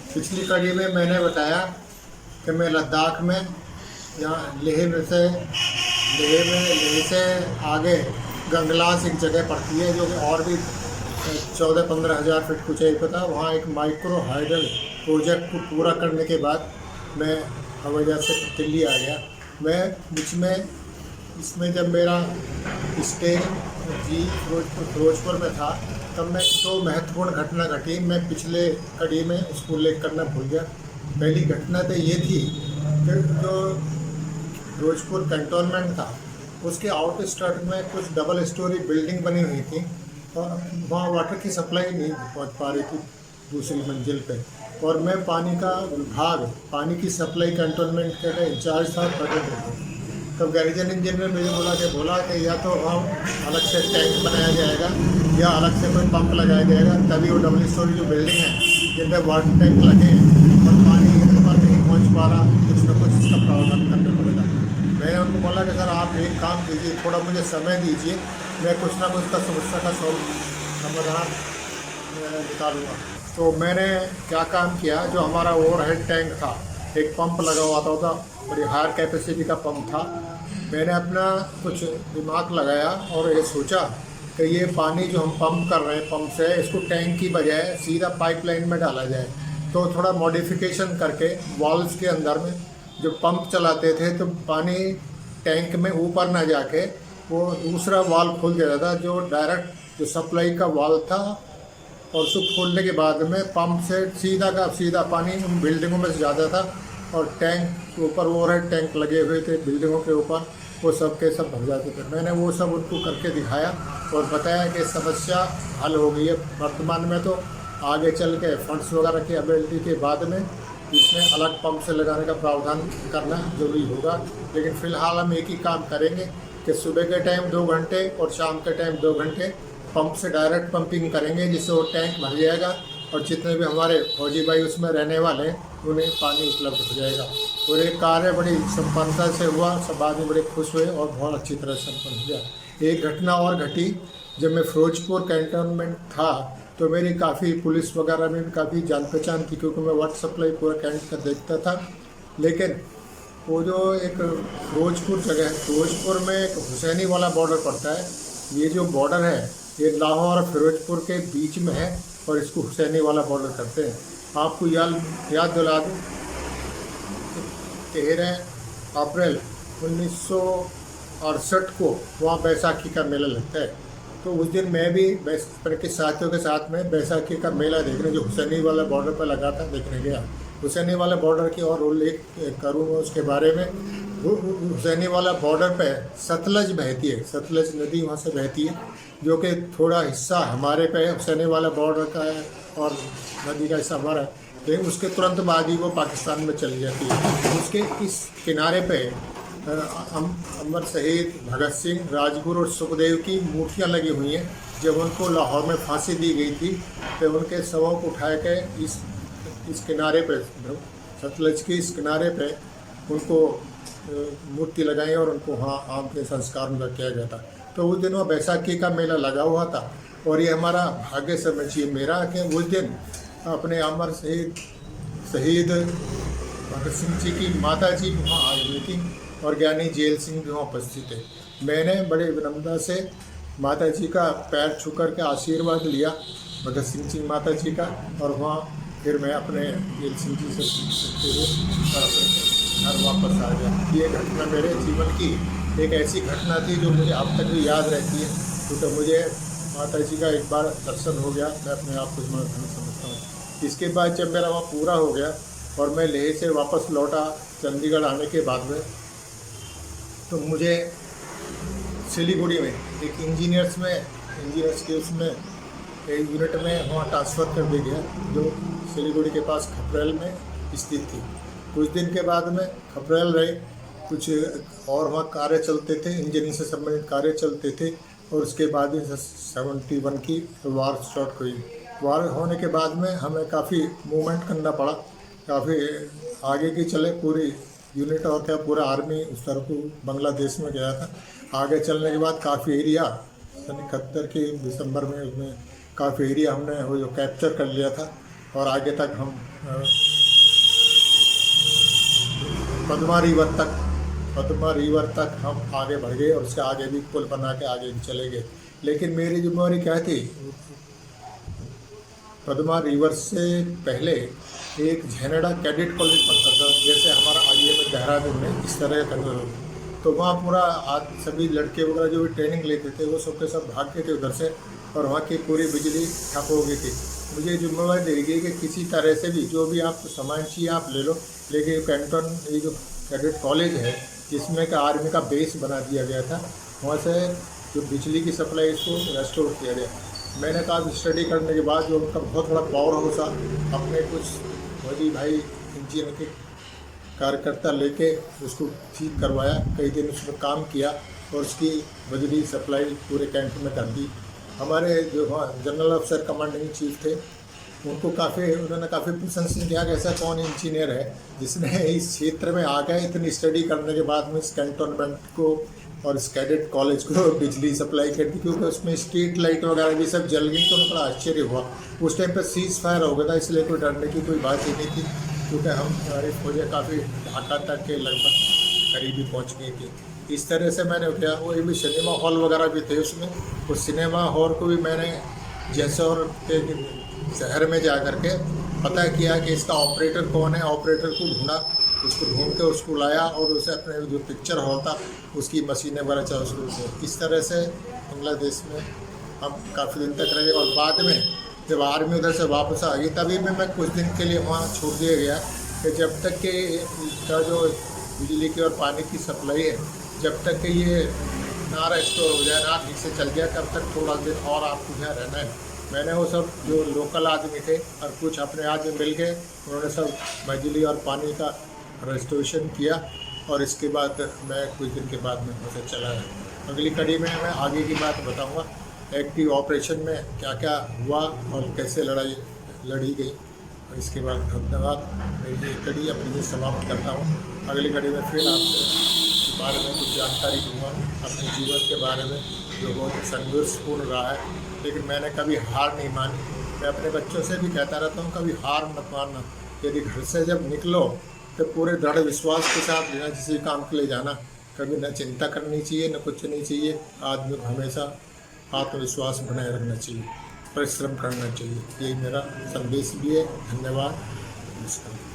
पिछली कड़ी में मैंने बताया कि मैं लद्दाख में यहाँ लेह से आगे गंगलास एक जगह पड़ती है जो कि और भी 14-15 हज़ार फीट की ऊंचाई पर था। वहाँ एक माइक्रो हाइडल प्रोजेक्ट को पूरा करने के बाद मैं हवाई जहाज से दिल्ली आ गया। मैं बीच में इसमें जब मेरा स्टे जी फिरोजपुर में था तब मैं तो महत्वपूर्ण घटना घटी, मैं पिछले कड़ी में उसको उल्लेख करना भूल गया। पहली घटना तो ये थी कि जो फिरोजपुर कैंटोनमेंट था उसके आउट स्कर्ट में कुछ डबल स्टोरी बिल्डिंग बनी हुई थी और वहाँ वाटर की सप्लाई नहीं पहुँच पा रही थी दूसरी मंजिल पे। और मैं पानी का विभाग, पानी की सप्लाई कैंटोनमेंट का इंचार्ज था प्रेजेंट। तब गैरिजन इंजीनियर मुझे बोला कि या तो हम अलग से टैंक बनाया जाएगा या अलग से कोई पंप लगाया जाएगा, तभी वो डबल स्टोरी जो बिल्डिंग है जिनमें वाटर टैंक लगे और पानी पर नहीं पहुँच पा रहा, कुछ न कुछ इसका प्रावधान करना पड़ेगा। मैंने उनको बोला कि सर आप एक काम कीजिए, थोड़ा मुझे समय दीजिए, मैं कुछ ना कुछ का समस्या का समाधान निकालूँगा। तो मैंने क्या काम किया, जो हमारा ओवरहेड टैंक था, एक पंप लगा हुआ था, बड़ी हायर कैपेसिटी का पंप था। मैंने अपना कुछ दिमाग लगाया और ये सोचा कि ये पानी जो हम पंप कर रहे हैं पंप से, इसको टैंक की बजाय सीधा पाइपलाइन में डाला जाए। तो थोड़ा मॉडिफिकेशन करके वाल्व्स के अंदर में जो पंप चलाते थे तो पानी टैंक में ऊपर ना जाके वो दूसरा वाल्व खोल देता था, जो डायरेक्ट जो सप्लाई का वाल्व था, और उसको खोलने के बाद में पंप से सीधा का सीधा पानी उन बिल्डिंगों में से जाता था और टैंक के ऊपर ओवरहेड टैंक लगे हुए थे बिल्डिंगों के ऊपर, वो सब के सब भर जाते थे। मैंने वो सब उनको करके दिखाया और बताया कि समस्या हल हो गई है। वर्तमान में तो आगे चल के फंड्स वगैरह की अवेलेबिलिटी के बाद में इसमें अलग पंप से लगाने का प्रावधान करना जरूरी होगा। लेकिन फ़िलहाल हम एक ही काम करेंगे कि सुबह के टाइम 2 घंटे और शाम के टाइम 2 घंटे पंप से डायरेक्ट पंपिंग करेंगे, जिससे वो टैंक भर जाएगा और जितने भी हमारे फौजी भाई उसमें रहने वाले हैं उन्हें पानी उपलब्ध हो जाएगा। और ये कार्य बड़ी संपन्नता से हुआ, सब आदमी बड़े खुश हुए और बहुत अच्छी तरह से संपन्न हो गया। एक घटना और घटी, जब मैं फिरोजपुर कैंटोनमेंट था तो मेरी काफ़ी पुलिस वगैरह में भी काफ़ी जान पहचान थी, क्योंकि मैं वाटर सप्लाई पूरा कैंट का देखता था। लेकिन वो जो एक फिरोजपुर जगह है, फिरोजपुर में एक हुसैनी वाला बॉर्डर पड़ता है। ये जो बॉर्डर है ये लाहौर और फिरोजपुर के बीच में है और इसको हुसैनी वाला बॉर्डर करते हैं। आपको याद दिला दूँ, 13 अप्रैल 1968 को वहाँ बैसाखी का मेला लगता है। तो उस दिन मैं भी अपने के साथियों के साथ में बैसाखी का मेला देखने, जो हुसैनी वाला बॉर्डर पर लगा था, देखने गया। हुसैनी वाला बॉर्डर की और उल्लेख करूँगा उसके बारे में। हुसैनी वाला बॉर्डर पे सतलज बहती है, सतलज नदी वहाँ से बहती है, जो कि थोड़ा हिस्सा हमारे पे हुसैनी वाला बॉर्डर का है और नदी का हिस्सा हमारा है। लेकिन उसके तुरंत बाद ही वो पाकिस्तान में चली जाती है। उसके इस किनारे पे अमर शहीद भगत सिंह, राजगुरु और सुखदेव की मूर्तियाँ लगी हुई हैं। जब उनको लाहौर में फांसी दी गई थी तो उनके शवों को उठा के इस किनारे पे, सतलज के इस किनारे पे उनको मूर्ति लगाई और उनको वहाँ आम के संस्कार उनका किया गया था। तो उस दिन वो बैसाखी का मेला लगा हुआ था और ये हमारा भाग्य समझिए मेरा कि उस दिन अपने अमर शहीद भगत सिंह जी की माता जी वहाँ आई हुई थी और ज्ञानी जेल सिंह भी वहाँ उपस्थित थे। मैंने बड़े विनम्रता से माता जी का पैर छू कर के आशीर्वाद लिया, भगत सिंह जी माता जी का, और वहाँ फिर मैं अपने जेल सिंह जी से सीखते हुए घर वापस आ गया। ये घटना मेरे जीवन की एक ऐसी घटना थी जो मुझे अब तक भी याद रहती है, क्योंकि मुझे माता जी का एक बार दर्शन हो गया, मैं अपने आप को धन्य समझता हूँ। इसके बाद जब मेरा वहाँ पूरा हो गया और मैं लेह से वापस लौटा चंडीगढ़ आने के बाद में, तो मुझे सिलीगुड़ी में एक इंजीनियर्स के उसमें एक यूनिट में वहाँ ट्रांसफ़र कर दिया गया, जो सिलीगुड़ी के पास खपरेल में स्थित थी। कुछ दिन के बाद में खपरेल रहे, कुछ और वहाँ कार्य चलते थे, इंजीनियरिंग से संबंधित कार्य चलते थे। और उसके बाद ही 71 की वार स्टार्ट हुई। वार होने के बाद में हमें काफ़ी मूवमेंट करना पड़ा, काफ़ी आगे की चले पूरी यूनिट और क्या पूरा आर्मी उस तरफ को बांग्लादेश में गया था। आगे चलने के बाद काफ़ी एरिया सन 71 के दिसंबर में उसमें काफ़ी एरिया हमने वो जो कैप्चर कर लिया था। और आगे तक हम पद्मा रिवर तक हम आगे बढ़ गए और उसके आगे भी पुल बना के आगे भी चले गए। लेकिन मेरी जिम्मेवारी क्या थी, पद्मा रिवर से पहले एक झैनड़ा कैडेट कॉलेज पढ़ता था, जैसे हमारा आगे में देहरादून में इस तरह का। तो वहाँ पूरा आज सभी लड़के वगैरह जो भी ट्रेनिंग लेते थे वो सब के सब भाग गए थे उधर से, और वहाँ की पूरी बिजली ठप हो गई थी। मुझे जिम्मेवारी दी गई कि किसी तरह से भी जो भी आपको सामान चाहिए आप ले लो, लेकिन कैंटन ये जो कैडेट कॉलेज है जिसमें का आर्मी का बेस बना दिया गया था, वहाँ से जो बिजली की सप्लाई इसको रेस्टोर किया गया। मैंने कहा स्टडी करने के बाद जो उनका बहुत बड़ा पावर हाउस था, अपने कुछ मोदी भाई इंजीनियर के कार्यकर्ता लेके उसको ठीक करवाया, कई दिन उसमें काम किया और उसकी बिजली सप्लाई पूरे कैंप में कर दी। हमारे जो वहाँ जनरल अफसर कमांडिंग चीफ थे उन्होंने काफ़ी प्रशंसा किया कि ऐसा कौन इंजीनियर है जिसने इस क्षेत्र में आ गए इतनी स्टडी करने के बाद में इस कैंटोनमेंट को और इस कैडेट कॉलेज को बिजली सप्लाई कर दी, क्योंकि उसमें स्ट्रीट लाइट वगैरह भी सब जल गई। तो उन्हें बड़ा आश्चर्य हुआ। उस टाइम पर सीज फायर हो गया था, इसलिए कोई डरने की कोई बात ही नहीं थी, क्योंकि हमारी फौजें काफ़ी ढाका तक के लगभग करीबी पहुँच गई थी। इस तरह से मैंने किया। वो भी सिनेमा हॉल वगैरह भी थे उसमें, उस सिनेमा हॉल को भी मैंने जैसौर के शहर में जा कर के पता किया कि इसका ऑपरेटर कौन है। ऑपरेटर को ढूंढा, उसको ढूंढ के उसको लाया और उसे अपने जो पिक्चर हॉल था उसकी मशीनें वगैरह चाहे उसको। इस तरह से बांग्लादेश में हम काफ़ी दिन तक रहे। और बाद में जब आर्मी उधर से वापस आ गई तभी भी मैं कुछ दिन के लिए वहाँ छोड़ दिया गया कि जब तक कि इसका जो बिजली की और पानी की सप्लाई है, जब तक कि ये ना रेस्टोर हो जाए, ना ठीक से चल गया, तब तक थोड़ा दिन और आपको यहाँ रहना है। मैंने वो सब जो लोकल आदमी थे और कुछ अपने आदमी मिल गए, उन्होंने सब बिजली और पानी का रेस्टोरेशन किया और इसके बाद मैं कुछ दिन के बाद में वहाँ से चला गया। अगली कड़ी में मैं आगे की बात बताऊँगा, एक्टिव ऑपरेशन में क्या क्या हुआ और कैसे लड़ाई लड़ी गई। और इसके बाद धन्यवाद। मेरी ये कड़ी अपनी समाप्त करता हूँ। अगली कड़ी में फिर आपके बारे में कुछ जानकारी दूँगा, अपने जीवन के बारे में जो बहुत संघर्षपूर्ण रहा है, लेकिन मैंने कभी हार नहीं मानी। मैं अपने बच्चों से भी कहता रहता हूँ कभी हार मत मानना। यदि घर से जब निकलो तो पूरे दृढ़ विश्वास के साथ लेना, किसी काम के लिए जाना, कभी न चिंता करनी चाहिए न कुछ नहीं चाहिए। आदमी को हमेशा आत्मविश्वास बनाए रखना चाहिए, परिश्रम करना चाहिए। यही मेरा संदेश भी है। धन्यवाद, नमस्कार।